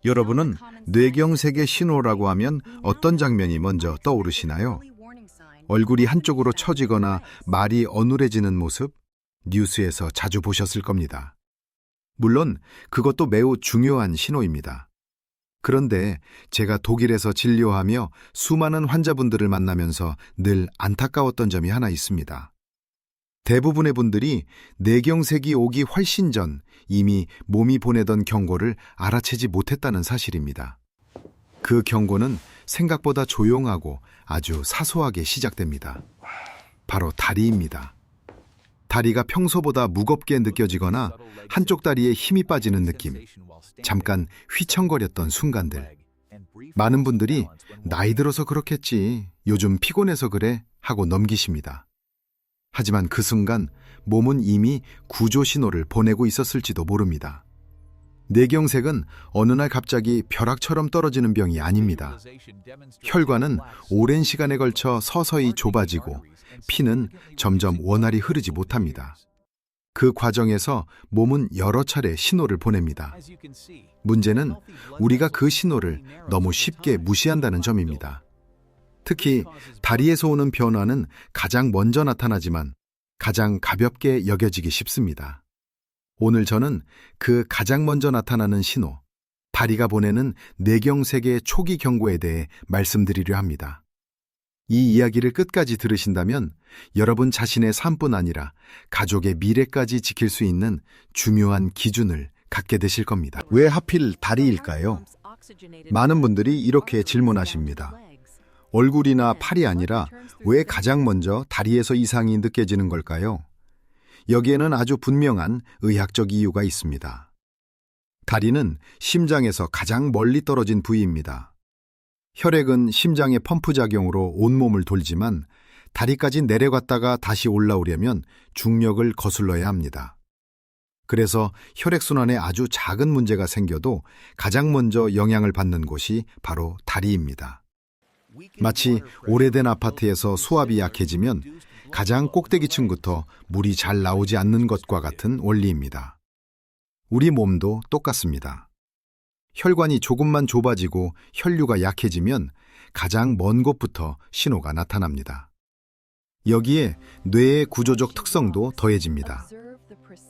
여러분은 뇌경색의 신호라고 하면 어떤 장면이 먼저 떠오르시나요? 얼굴이 한쪽으로 처지거나 말이 어눌해지는 모습, 뉴스에서 자주 보셨을 겁니다. 물론 그것도 매우 중요한 신호입니다. 그런데 제가 독일에서 진료하며 수많은 환자분들을 만나면서 늘 안타까웠던 점이 하나 있습니다. 대부분의 분들이 뇌경색이 오기 훨씬 전 이미 몸이 보내던 경고를 알아채지 못했다는 사실입니다. 그 경고는 생각보다 조용하고 아주 사소하게 시작됩니다. 바로 다리입니다. 다리가 평소보다 무겁게 느껴지거나 한쪽 다리에 힘이 빠지는 느낌, 잠깐 휘청거렸던 순간들. 많은 분들이 나이 들어서 그렇겠지, 요즘 피곤해서 그래 하고 넘기십니다. 하지만 그 순간 몸은 이미 구조 신호를 보내고 있었을지도 모릅니다. 뇌경색은 어느 날 갑자기 벼락처럼 떨어지는 병이 아닙니다. 혈관은 오랜 시간에 걸쳐 서서히 좁아지고 피는 점점 원활히 흐르지 못합니다. 그 과정에서 몸은 여러 차례 신호를 보냅니다. 문제는 우리가 그 신호를 너무 쉽게 무시한다는 점입니다. 특히 다리에서 오는 변화는 가장 먼저 나타나지만 가장 가볍게 여겨지기 쉽습니다. 오늘 저는 그 가장 먼저 나타나는 신호, 다리가 보내는 뇌경색의 초기 경고에 대해 말씀드리려 합니다. 이 이야기를 끝까지 들으신다면 여러분 자신의 삶뿐 아니라 가족의 미래까지 지킬 수 있는 중요한 기준을 갖게 되실 겁니다. 왜 하필 다리일까요? 많은 분들이 이렇게 질문하십니다. 얼굴이나 팔이 아니라 왜 가장 먼저 다리에서 이상이 느껴지는 걸까요? 여기에는 아주 분명한 의학적 이유가 있습니다. 다리는 심장에서 가장 멀리 떨어진 부위입니다. 혈액은 심장의 펌프 작용으로 온몸을 돌지만 다리까지 내려갔다가 다시 올라오려면 중력을 거슬러야 합니다. 그래서 혈액순환에 아주 작은 문제가 생겨도 가장 먼저 영향을 받는 곳이 바로 다리입니다. 마치 오래된 아파트에서 수압이 약해지면 가장 꼭대기층부터 물이 잘 나오지 않는 것과 같은 원리입니다. 우리 몸도 똑같습니다. 혈관이 조금만 좁아지고 혈류가 약해지면 가장 먼 곳부터 신호가 나타납니다. 여기에 뇌의 구조적 특성도 더해집니다.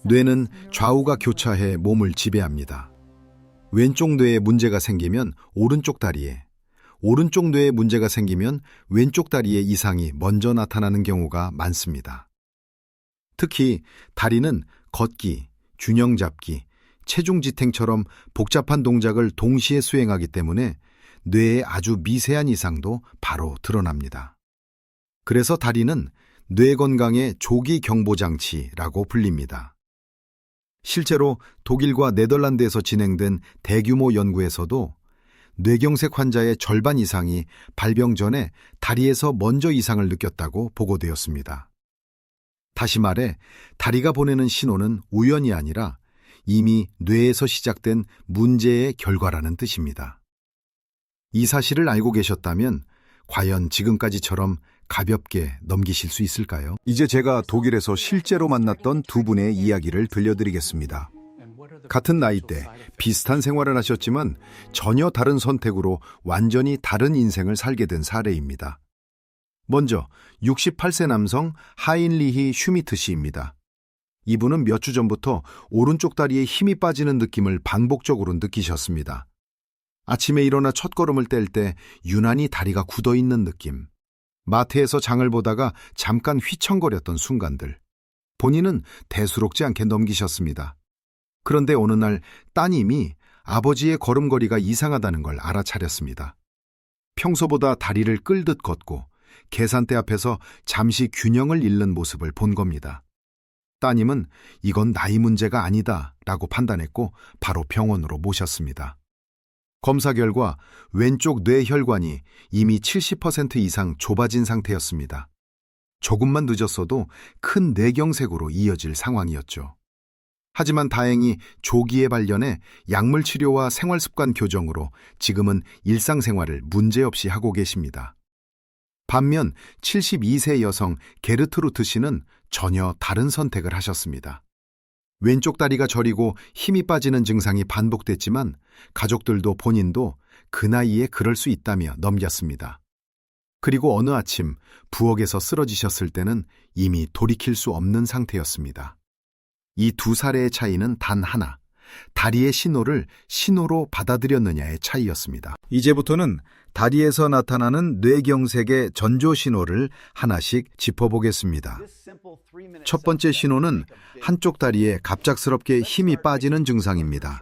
뇌는 좌우가 교차해 몸을 지배합니다. 왼쪽 뇌에 문제가 생기면 오른쪽 다리에, 오른쪽 뇌에 문제가 생기면 왼쪽 다리에 이상이 먼저 나타나는 경우가 많습니다. 특히 다리는 걷기, 균형 잡기, 체중 지탱처럼 복잡한 동작을 동시에 수행하기 때문에 뇌의 아주 미세한 이상도 바로 드러납니다. 그래서 다리는 뇌 건강의 조기 경보 장치라고 불립니다. 실제로 독일과 네덜란드에서 진행된 대규모 연구에서도 뇌경색 환자의 절반 이상이 발병 전에 다리에서 먼저 이상을 느꼈다고 보고되었습니다. 다시 말해 다리가 보내는 신호는 우연이 아니라 이미 뇌에서 시작된 문제의 결과라는 뜻입니다. 이 사실을 알고 계셨다면 과연 지금까지처럼 가볍게 넘기실 수 있을까요? 이제 제가 독일에서 실제로 만났던 두 분의 이야기를 들려드리겠습니다. 같은 나이대 비슷한 생활을 하셨지만 전혀 다른 선택으로 완전히 다른 인생을 살게 된 사례입니다. 먼저 68세 남성 하인리히 슈미트 씨입니다. 이분은 몇 주 전부터 오른쪽 다리에 힘이 빠지는 느낌을 반복적으로 느끼셨습니다. 아침에 일어나 첫걸음을 뗄 때 유난히 다리가 굳어있는 느낌, 마트에서 장을 보다가 잠깐 휘청거렸던 순간들, 본인은 대수롭지 않게 넘기셨습니다. 그런데 어느 날 따님이 아버지의 걸음걸이가 이상하다는 걸 알아차렸습니다. 평소보다 다리를 끌듯 걷고 계산대 앞에서 잠시 균형을 잃는 모습을 본 겁니다. 따님은 이건 나이 문제가 아니다 라고 판단했고 바로 병원으로 모셨습니다. 검사 결과 왼쪽 뇌혈관이 이미 70% 이상 좁아진 상태였습니다. 조금만 늦었어도 큰 뇌경색으로 이어질 상황이었죠. 하지만 다행히 조기에 발견해 약물 치료와 생활습관 교정으로 지금은 일상생활을 문제없이 하고 계십니다. 반면 72세 여성 게르트루트 씨는 전혀 다른 선택을 하셨습니다. 왼쪽 다리가 저리고 힘이 빠지는 증상이 반복됐지만 가족들도 본인도 그 나이에 그럴 수 있다며 넘겼습니다. 그리고 어느 아침 부엌에서 쓰러지셨을 때는 이미 돌이킬 수 없는 상태였습니다. 이 두 사례의 차이는 단 하나, 다리의 신호를 신호로 받아들였느냐의 차이였습니다. 이제부터는 다리에서 나타나는 뇌경색의 전조 신호를 하나씩 짚어보겠습니다. 첫 번째 신호는 한쪽 다리에 갑작스럽게 힘이 빠지는 증상입니다.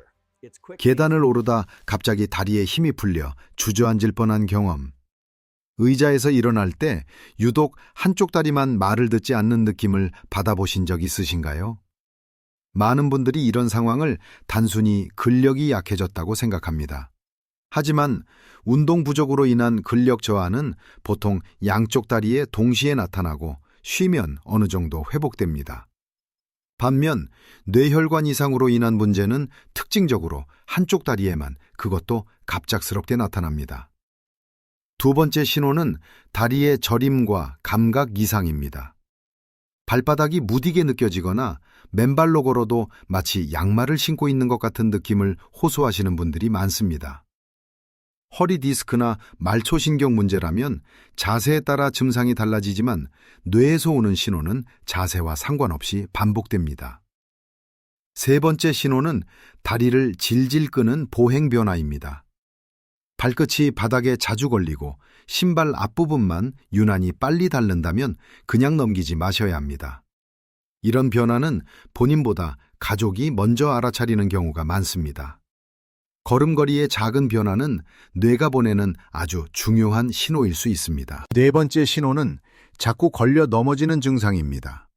계단을 오르다 갑자기 다리에 힘이 풀려 주저앉을 뻔한 경험. 의자에서 일어날 때 유독 한쪽 다리만 말을 듣지 않는 느낌을 받아보신 적 있으신가요? 많은 분들이 이런 상황을 단순히 근력이 약해졌다고 생각합니다. 하지만 운동 부족으로 인한 근력 저하는 보통 양쪽 다리에 동시에 나타나고 쉬면 어느 정도 회복됩니다. 반면 뇌혈관 이상으로 인한 문제는 특징적으로 한쪽 다리에만, 그것도 갑작스럽게 나타납니다. 두 번째 신호는 다리의 저림과 감각 이상입니다. 발바닥이 무디게 느껴지거나 맨발로 걸어도 마치 양말을 신고 있는 것 같은 느낌을 호소하시는 분들이 많습니다. 허리 디스크나 말초신경 문제라면 자세에 따라 증상이 달라지지만 뇌에서 오는 신호는 자세와 상관없이 반복됩니다. 세 번째 신호는 다리를 질질 끄는 보행 변화입니다. 발끝이 바닥에 자주 걸리고 신발 앞부분만 유난히 빨리 닳는다면 그냥 넘기지 마셔야 합니다. 이런 변화는 본인보다 가족이 먼저 알아차리는 경우가 많습니다. 걸음걸이의 작은 변화는 뇌가 보내는 아주 중요한 신호일 수 있습니다. 네 번째 신호는 자꾸 걸려 넘어지는 증상입니다.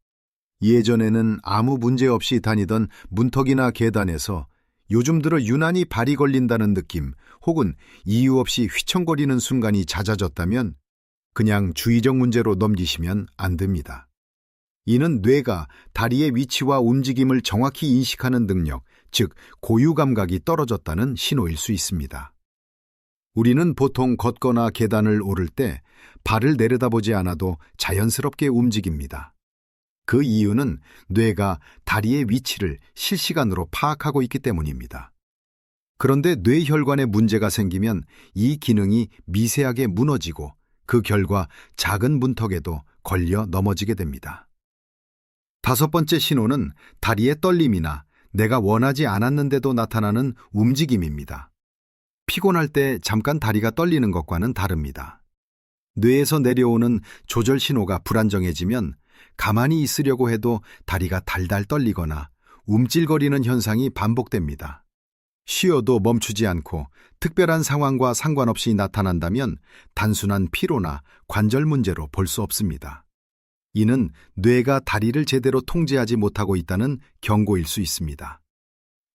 예전에는 아무 문제 없이 다니던 문턱이나 계단에서 요즘 들어 유난히 발이 걸린다는 느낌 혹은 이유 없이 휘청거리는 순간이 잦아졌다면 그냥 주의적 문제로 넘기시면 안 됩니다. 이는 뇌가 다리의 위치와 움직임을 정확히 인식하는 능력, 즉 고유 감각이 떨어졌다는 신호일 수 있습니다. 우리는 보통 걷거나 계단을 오를 때 발을 내려다보지 않아도 자연스럽게 움직입니다. 그 이유는 뇌가 다리의 위치를 실시간으로 파악하고 있기 때문입니다. 그런데 뇌혈관에 문제가 생기면 이 기능이 미세하게 무너지고 그 결과 작은 문턱에도 걸려 넘어지게 됩니다. 다섯 번째 신호는 다리의 떨림이나 내가 원하지 않았는데도 나타나는 움직임입니다. 피곤할 때 잠깐 다리가 떨리는 것과는 다릅니다. 뇌에서 내려오는 조절 신호가 불안정해지면 가만히 있으려고 해도 다리가 달달 떨리거나 움찔거리는 현상이 반복됩니다. 쉬어도 멈추지 않고 특별한 상황과 상관없이 나타난다면 단순한 피로나 관절 문제로 볼 수 없습니다. 이는 뇌가 다리를 제대로 통제하지 못하고 있다는 경고일 수 있습니다.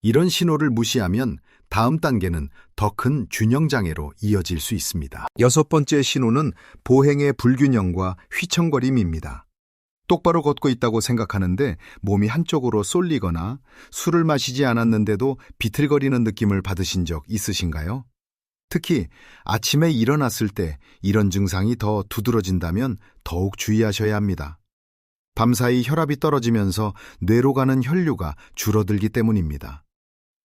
이런 신호를 무시하면 다음 단계는 더 큰 균형장애로 이어질 수 있습니다. 여섯 번째 신호는 보행의 불균형과 휘청거림입니다. 똑바로 걷고 있다고 생각하는데 몸이 한쪽으로 쏠리거나 술을 마시지 않았는데도 비틀거리는 느낌을 받으신 적 있으신가요? 특히 아침에 일어났을 때 이런 증상이 더 두드러진다면 더욱 주의하셔야 합니다. 밤사이 혈압이 떨어지면서 뇌로 가는 혈류가 줄어들기 때문입니다.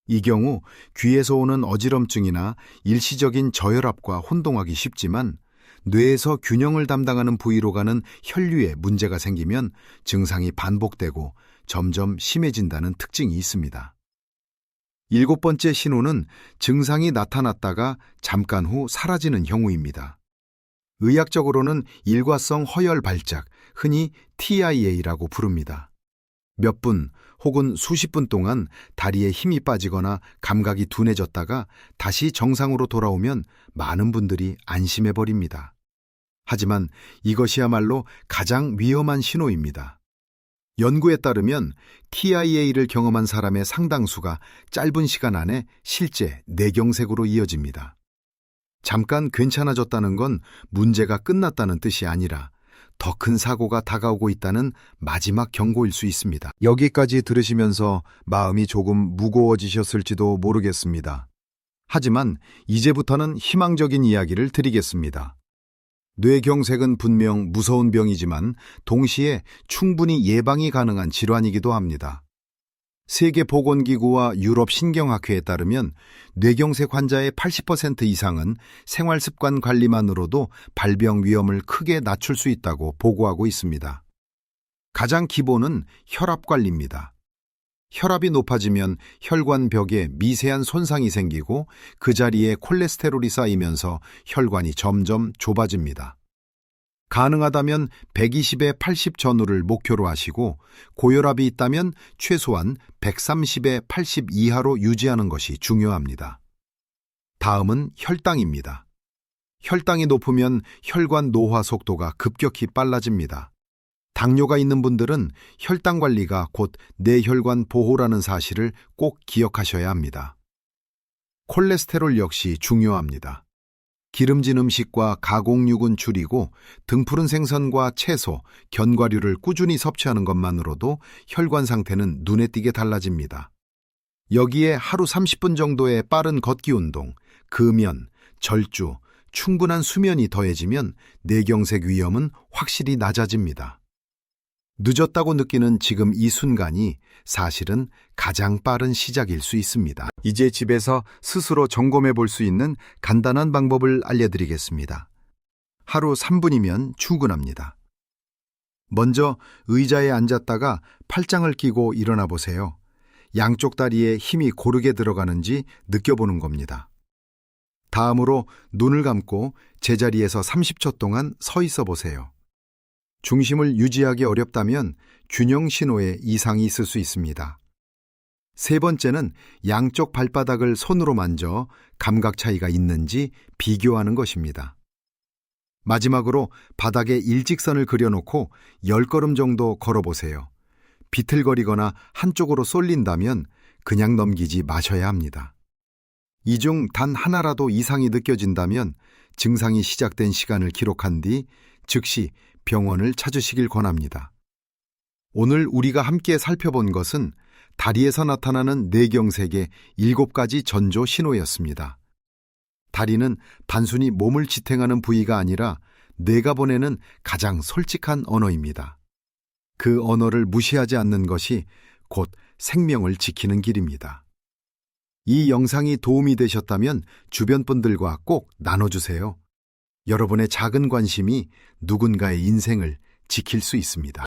이 경우 귀에서 오는 어지럼증이나 일시적인 저혈압과 혼동하기 쉽지만 뇌에서 균형을 담당하는 부위로 가는 혈류에 문제가 생기면 증상이 반복되고 점점 심해진다는 특징이 있습니다. 일곱 번째 신호는 증상이 나타났다가 잠깐 후 사라지는 경우입니다. 의학적으로는 일과성 허열 발작, 흔히 TIA라고 부릅니다. 몇 분 혹은 수십 분 동안 다리에 힘이 빠지거나 감각이 둔해졌다가 다시 정상으로 돌아오면 많은 분들이 안심해버립니다. 하지만 이것이야말로 가장 위험한 신호입니다. 연구에 따르면 TIA를 경험한 사람의 상당수가 짧은 시간 안에 실제 뇌경색으로 이어집니다. 잠깐 괜찮아졌다는 건 문제가 끝났다는 뜻이 아니라 더 큰 사고가 다가오고 있다는 마지막 경고일 수 있습니다. 여기까지 들으시면서 마음이 조금 무거워지셨을지도 모르겠습니다. 하지만 이제부터는 희망적인 이야기를 드리겠습니다. 뇌경색은 분명 무서운 병이지만 동시에 충분히 예방이 가능한 질환이기도 합니다. 세계보건기구와 유럽 신경학회에 따르면 뇌경색 환자의 80% 이상은 생활습관 관리만으로도 발병 위험을 크게 낮출 수 있다고 보고하고 있습니다. 가장 기본은 혈압 관리입니다. 혈압이 높아지면 혈관벽에 미세한 손상이 생기고 그 자리에 콜레스테롤이 쌓이면서 혈관이 점점 좁아집니다. 가능하다면 120에 80 전후를 목표로 하시고 고혈압이 있다면 최소한 130에 80 이하로 유지하는 것이 중요합니다. 다음은 혈당입니다. 혈당이 높으면 혈관 노화 속도가 급격히 빨라집니다. 당뇨가 있는 분들은 혈당 관리가 곧 뇌혈관 보호라는 사실을 꼭 기억하셔야 합니다. 콜레스테롤 역시 중요합니다. 기름진 음식과 가공육은 줄이고 등푸른 생선과 채소, 견과류를 꾸준히 섭취하는 것만으로도 혈관 상태는 눈에 띄게 달라집니다. 여기에 하루 30분 정도의 빠른 걷기 운동, 금연, 절주, 충분한 수면이 더해지면 뇌경색 위험은 확실히 낮아집니다. 늦었다고 느끼는 지금 이 순간이 사실은 가장 빠른 시작일 수 있습니다. 이제 집에서 스스로 점검해 볼 수 있는 간단한 방법을 알려드리겠습니다. 하루 3분이면 충분합니다. 먼저 의자에 앉았다가 팔짱을 끼고 일어나 보세요. 양쪽 다리에 힘이 고르게 들어가는지 느껴보는 겁니다. 다음으로 눈을 감고 제자리에서 30초 동안 서 있어 보세요. 중심을 유지하기 어렵다면 균형 신호에 이상이 있을 수 있습니다. 세 번째는 양쪽 발바닥을 손으로 만져 감각 차이가 있는지 비교하는 것입니다. 마지막으로 바닥에 일직선을 그려놓고 10걸음 정도 걸어보세요. 비틀거리거나 한쪽으로 쏠린다면 그냥 넘기지 마셔야 합니다. 이 중 단 하나라도 이상이 느껴진다면 증상이 시작된 시간을 기록한 뒤 즉시 병원을 찾으시길 권합니다. 오늘 우리가 함께 살펴본 것은 다리에서 나타나는 뇌경색의 7가지 전조 신호였습니다. 다리는 단순히 몸을 지탱하는 부위가 아니라 뇌가 보내는 가장 솔직한 언어입니다. 그 언어를 무시하지 않는 것이 곧 생명을 지키는 길입니다. 이 영상이 도움이 되셨다면 주변 분들과 꼭 나눠주세요. 여러분의 작은 관심이 누군가의 인생을 지킬 수 있습니다.